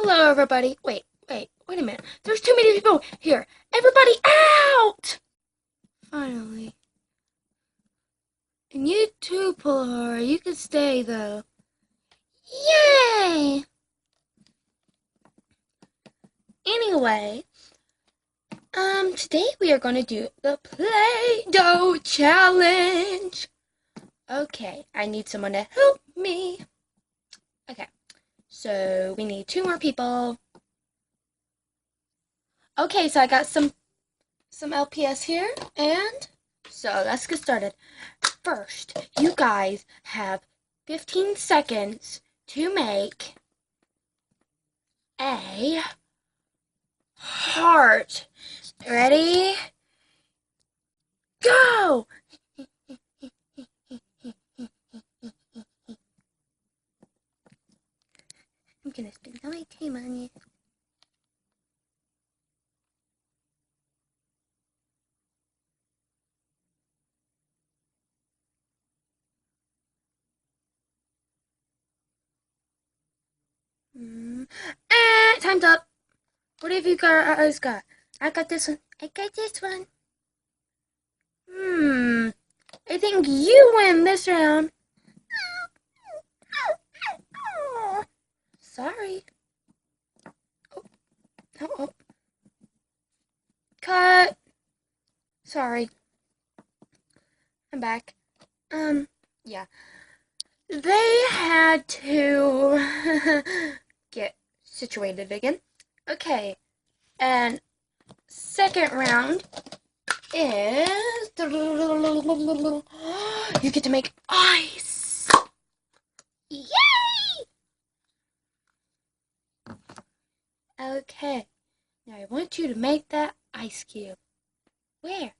Hello, everybody. Wait a minute. There's too many people here. Everybody out! Finally. And you too, Pulahara. You can stay, though. Yay! Anyway, today we are going to do the Play-Doh challenge. Okay, I need someone to help me. Okay, so we need 2 more people. Okay, so I got some LPS here, and so let's get started. First, you guys have 15 seconds to make a heart. Ready? Go! I'm gonna spend all my time on you. Time's up. What have you guys got? I got this one. I got this one. I think you win this round. Sorry. Oh. Cut. Sorry. I'm back. Yeah. They had to get situated again. Okay. And second round is you get to make ice. Yay! Okay. Now I want you to make that ice cube. Where?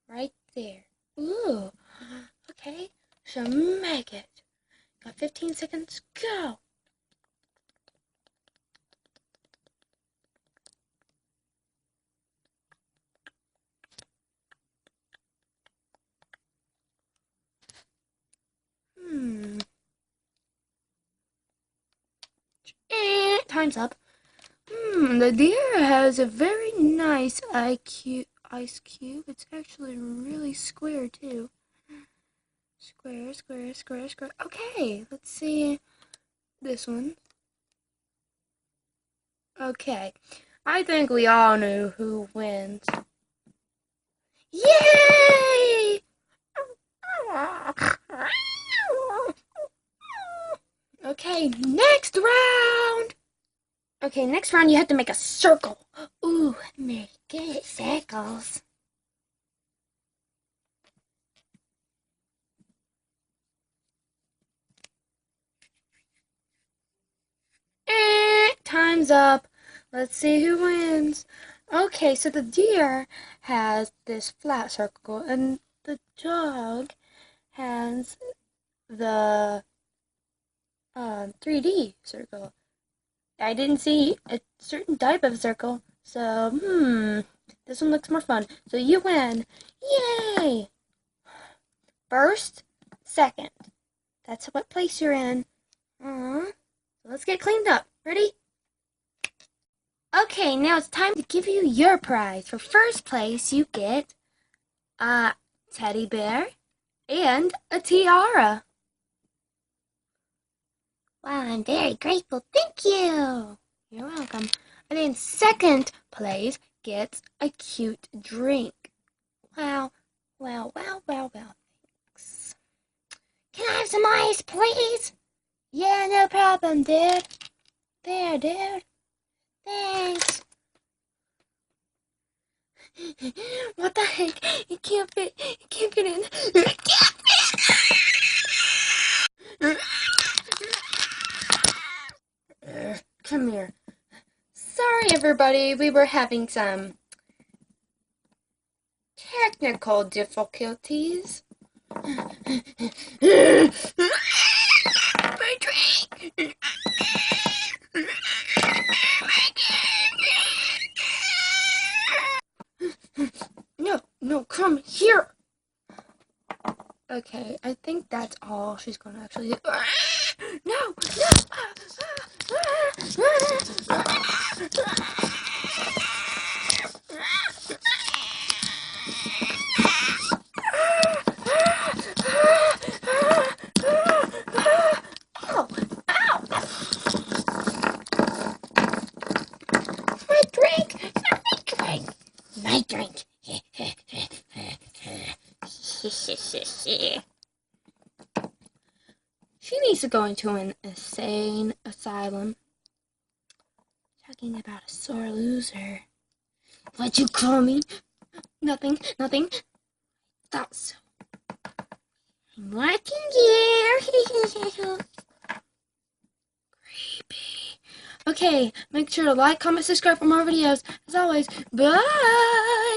Right there. Ooh. Okay. So make it. Got 15 seconds. Go. Time's up. The deer has a very nice ice cube. It's actually really square, too. Square. Okay, let's see this one. Okay, I think we all know who wins. Yay! Okay, next round. Okay, next round you have to make a circle. Ooh, make it circles. Time's up. Let's see who wins. Okay, so the deer has this flat circle, and the dog has the 3D circle. I didn't see a certain type of circle, so, this one looks more fun. So you win. Yay! First, second. That's what place you're in. So let's get cleaned up. Ready? Okay, now it's time to give you your prize. For first place, you get a teddy bear and a tiara. Wow, I'm very grateful. Thank you. You're welcome. And then second place gets a cute drink. Wow. Thanks. Can I have some ice, please? Yeah, no problem, dude. There, dude. Thanks. What the heck? It can't fit in. It can't fit. Come here. Sorry, everybody. We were having some technical difficulties. My drink. No, come here. Okay, I think that's all she's gonna actually do. No! She needs to go into an insane asylum. Talking about a sore loser. What'd you call me? Nothing, nothing. Thought so. I'm working here. Creepy. Okay, make sure to like, comment, subscribe for more videos. As always, bye!